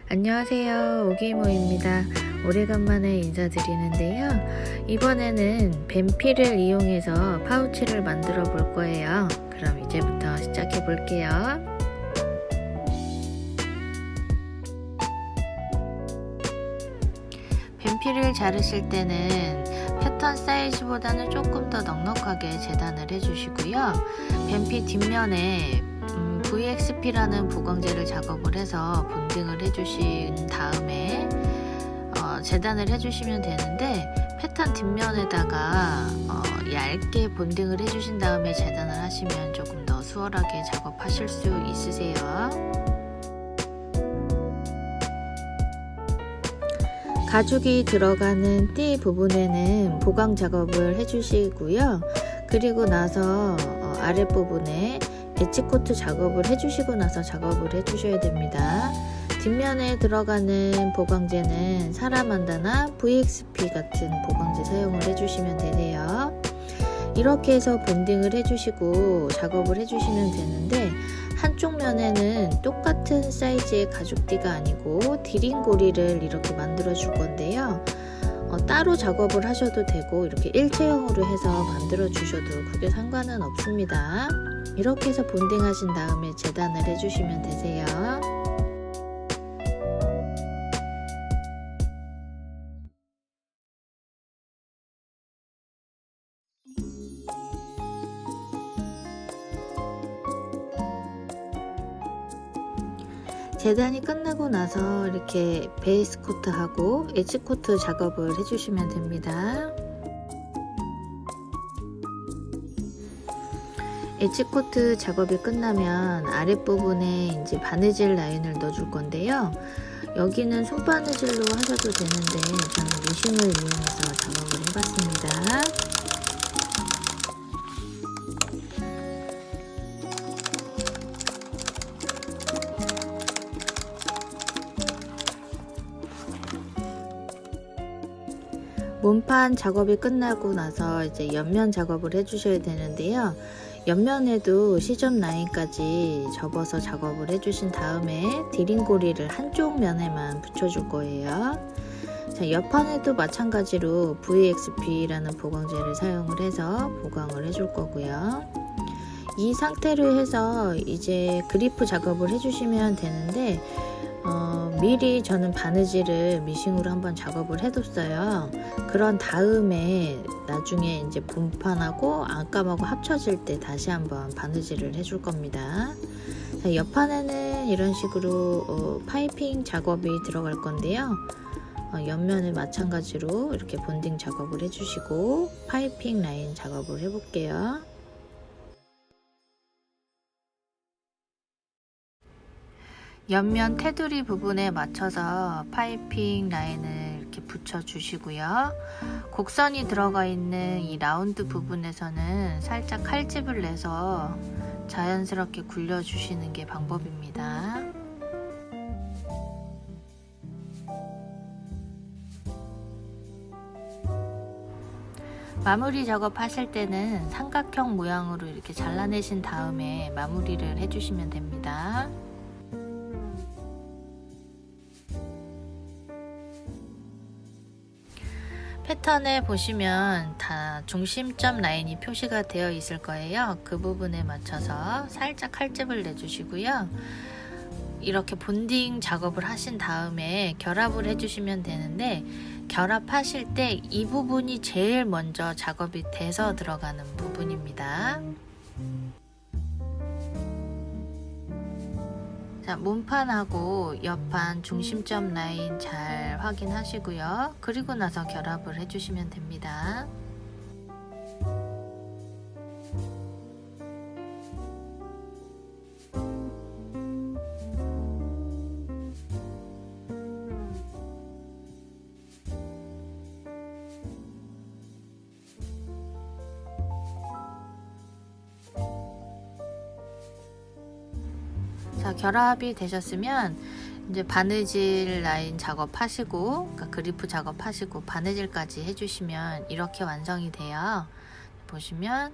안녕하세요, 오기모입니다. 오래간만에 인사드리는데요. 이번에는 뱀피를 이용해서 파우치를 만들어 볼 거예요. 그럼 이제부터 시작해 볼게요. 뱀피를 자르실 때는 패턴 사이즈보다는 조금 더 넉넉하게 재단을 해주시고요. 뱀피 뒷면에 VXP라는 보강제를 작업을 해서 본딩을 해주신 다음에 재단을 해주시면 되는데, 패턴 뒷면에다가 얇게 본딩을 해주신 다음에 재단을 하시면 조금 더 수월하게 작업하실 수 있으세요. 가죽이 들어가는 띠 부분에는 보강 작업을 해주시고요. 그리고 나서 아랫부분에 엣지코트 작업을 해주시고 나서 작업을 해주셔야 됩니다. 뒷면에 들어가는 보강제는 사라만다나 VXP 같은 보강제 사용을 해주시면 되세요. 이렇게 해서 본딩을 해주시고 작업을 해주시면 되는데, 한쪽 면에는 똑같은 사이즈의 가죽띠가 아니고 디링고리를 이렇게 만들어 줄 건데요. 따로 작업을 하셔도 되고 이렇게 일체형으로 해서 만들어 주셔도 크게 상관은 없습니다. 이렇게 해서 본딩 하신 다음에 재단을 해주시면 되세요. 재단이 끝나고 나서 이렇게 베이스 코트하고 엣지 코트 작업을 해주시면 됩니다. 엣지 코트 작업이 끝나면 아랫부분에 이제 바느질 라인을 넣어줄 건데요. 여기는 손바느질로 하셔도 되는데 저는 미싱을 이용해서 작업을 해봤습니다. 몸판 작업이 끝나고 나서 이제 옆면 작업을 해주셔야 되는데요. 옆면에도 시접 라인까지 접어서 작업을 해주신 다음에 디링고리를 한쪽 면에만 붙여줄 거예요. 자, 옆판에도 마찬가지로 VXP라는 보강제를 사용을 해서 보강을 해줄 거고요. 이 상태로 해서 이제 그리프 작업을 해주시면 되는데, 미리 저는 바느질을 미싱으로 한번 작업을 해뒀어요. 그런 다음에 나중에 이제 본판하고 안감하고 합쳐질 때 다시 한번 바느질을 해줄 겁니다. 자, 옆판에는 이런 식으로 파이핑 작업이 들어갈 건데요. 옆면을 마찬가지로 이렇게 본딩 작업을 해주시고 파이핑 라인 작업을 해볼게요. 옆면 테두리 부분에 맞춰서 파이핑 라인을 이렇게 붙여 주시고요. 곡선이 들어가 있는 이 라운드 부분에서는 살짝 칼집을 내서 자연스럽게 굴려 주시는 게 방법입니다. 마무리 작업하실 때는 삼각형 모양으로 이렇게 잘라내신 다음에 마무리를 해주시면 됩니다. 패턴에 보시면 다 중심점 라인이 표시가 되어 있을 거예요. 그 부분에 맞춰서 살짝 칼집을 내주시고요. 이렇게 본딩 작업을 하신 다음에 결합을 해주시면 되는데, 결합하실 때 이 부분이 제일 먼저 작업이 돼서 들어가는 부분입니다. 자, 몸판하고 옆판 중심점 라인 잘 확인하시고요. 그리고 나서 결합을 해주시면 됩니다. 자, 결합이 되셨으면 이제 바느질 라인 작업하시고, 그러니까 그리프 작업하시고 바느질까지 해주시면 이렇게 완성이 돼요. 보시면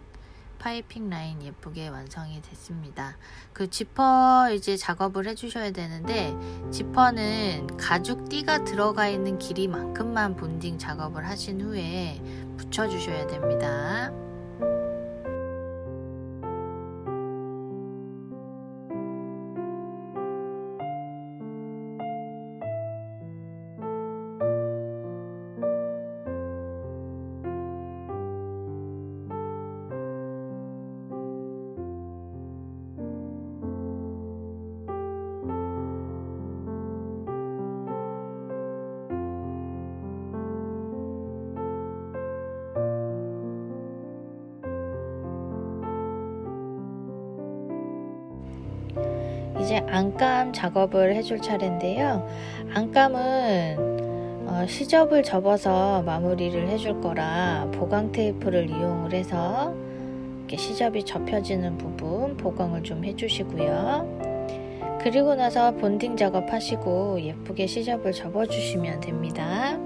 파이핑 라인 예쁘게 완성이 됐습니다. 그 지퍼 이제 작업을 해주셔야 되는데, 지퍼는 가죽 띠가 들어가 있는 길이만큼만 본딩 작업을 하신 후에 붙여주셔야 됩니다. 이제 안감 작업을 해줄 차례인데요. 안감은 시접을 접어서 마무리를 해줄 거라 보강 테이프를 이용을 해서 이렇게 시접이 접혀지는 부분 보강을 좀 해주시고요. 그리고 나서 본딩 작업하시고 예쁘게 시접을 접어주시면 됩니다.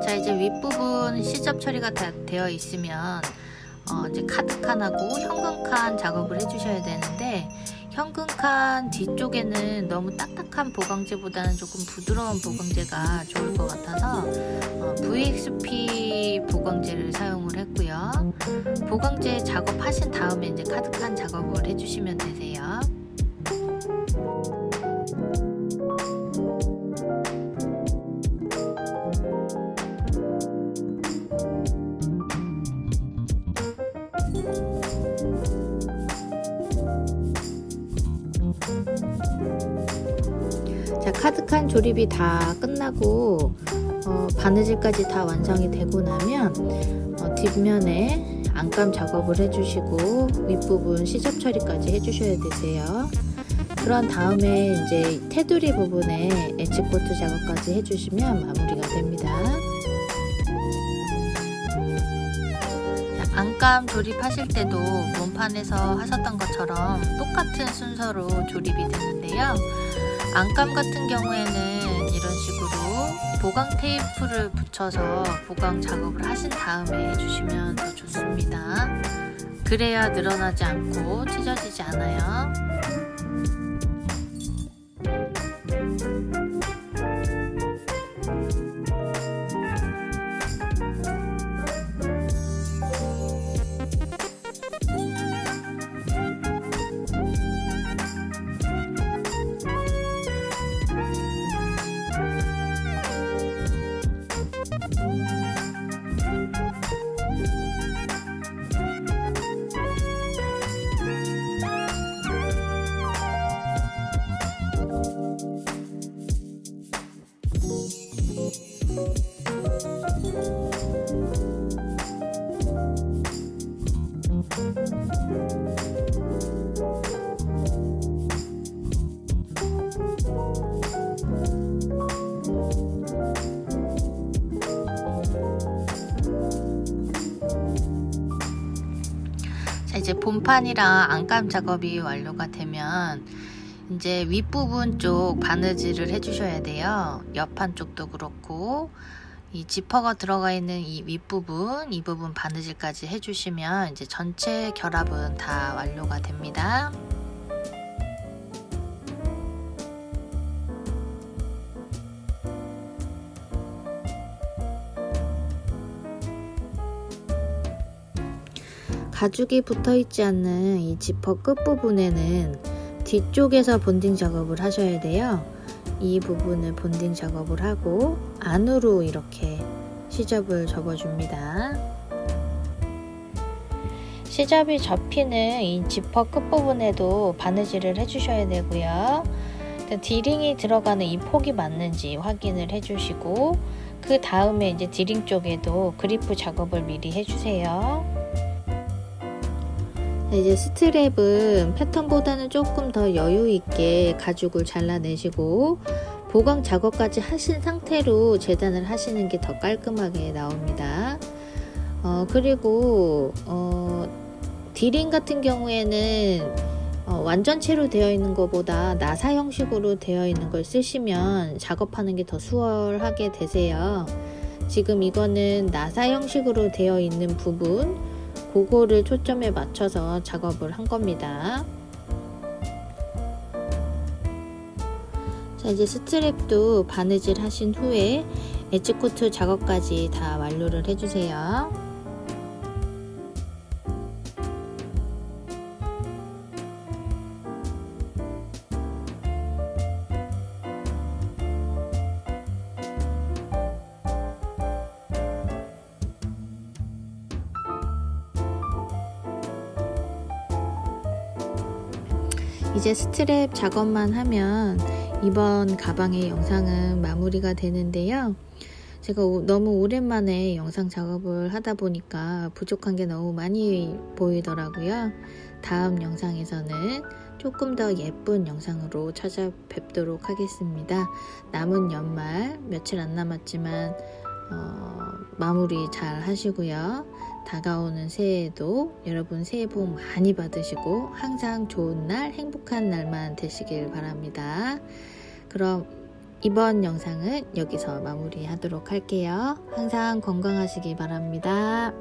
자, 이제 윗부분 시접 처리가 다 되어 있으면 이제 카드칸하고 현금칸 작업을 해주셔야 되는데, 현금칸 뒤쪽에는 너무 딱딱한 보강제보다는 조금 부드러운 보강제가 좋을 것 같아서 VXP 보강제를 사용을 했고요. 보강제 작업하신 다음에 이제 카드칸 작업을 해주시면 되세요. 자, 카드칸 조립이 다 끝나고 바느질까지 다 완성이 되고 나면 뒷면에 안감 작업을 해주시고 윗부분 시접 처리까지 해주셔야 되세요. 그런 다음에 이제 테두리 부분에 엣지코트 작업까지 해주시면 마무리가 됩니다. 자, 안감 조립하실 때도 몸판에서 하셨던 것처럼 똑같은 순서로 조립이 되는데요. 안감 같은 경우에는 이런 식으로 보강 테이프를 붙여서 보강 작업을 하신 다음에 해주시면 더 좋습니다. 그래야 늘어나지 않고 찢어지지 않아요. 자, 이제 본판이랑 안감 작업이 완료가 되면 이제 윗부분 쪽 바느질을 해주셔야 돼요. 옆판 쪽도 그렇고 이 지퍼가 들어가 있는 이 윗부분, 이 부분 바느질까지 해주시면 이제 전체 결합은 다 완료가 됩니다. 가죽이 붙어 있지 않는 이 지퍼 끝부분에는 뒤쪽에서 본딩 작업을 하셔야 돼요. 이 부분을 본딩 작업을 하고 안으로 이렇게 시접을 접어줍니다. 시접이 접히는 이 지퍼 끝부분에도 바느질을 해주셔야 되고요. 디링이 들어가는 이 폭이 맞는지 확인을 해주시고 그 다음에 이제 디링 쪽에도 그리프 작업을 미리 해주세요. 이제 스트랩은 패턴보다는 조금 더 여유 있게 가죽을 잘라내시고 보강 작업까지 하신 상태로 재단을 하시는 게 더 깔끔하게 나옵니다. 그리고 디링 같은 경우에는 완전체로 되어 있는 것보다 나사 형식으로 되어 있는 걸 쓰시면 작업하는 게 더 수월하게 되세요. 지금 이거는 나사 형식으로 되어 있는 부분, 그거를 초점에 맞춰서 작업을 한 겁니다. 자, 이제 스트랩도 바느질 하신 후에 엣지코트 작업까지 다 완료를 해주세요. 이제 스트랩 작업만 하면 이번 가방의 영상은 마무리가 되는데요. 제가 너무 오랜만에 영상 작업을 하다 보니까 부족한 게 너무 많이 보이더라고요. 다음 영상에서는 조금 더 예쁜 영상으로 찾아뵙도록 하겠습니다. 남은 연말 며칠 안 남았지만 마무리 잘 하시고요. 다가오는 새해에도 여러분 새해 복 많이 받으시고 항상 좋은 날, 행복한 날만 되시길 바랍니다. 그럼 이번 영상은 여기서 마무리하도록 할게요. 항상 건강하시기 바랍니다.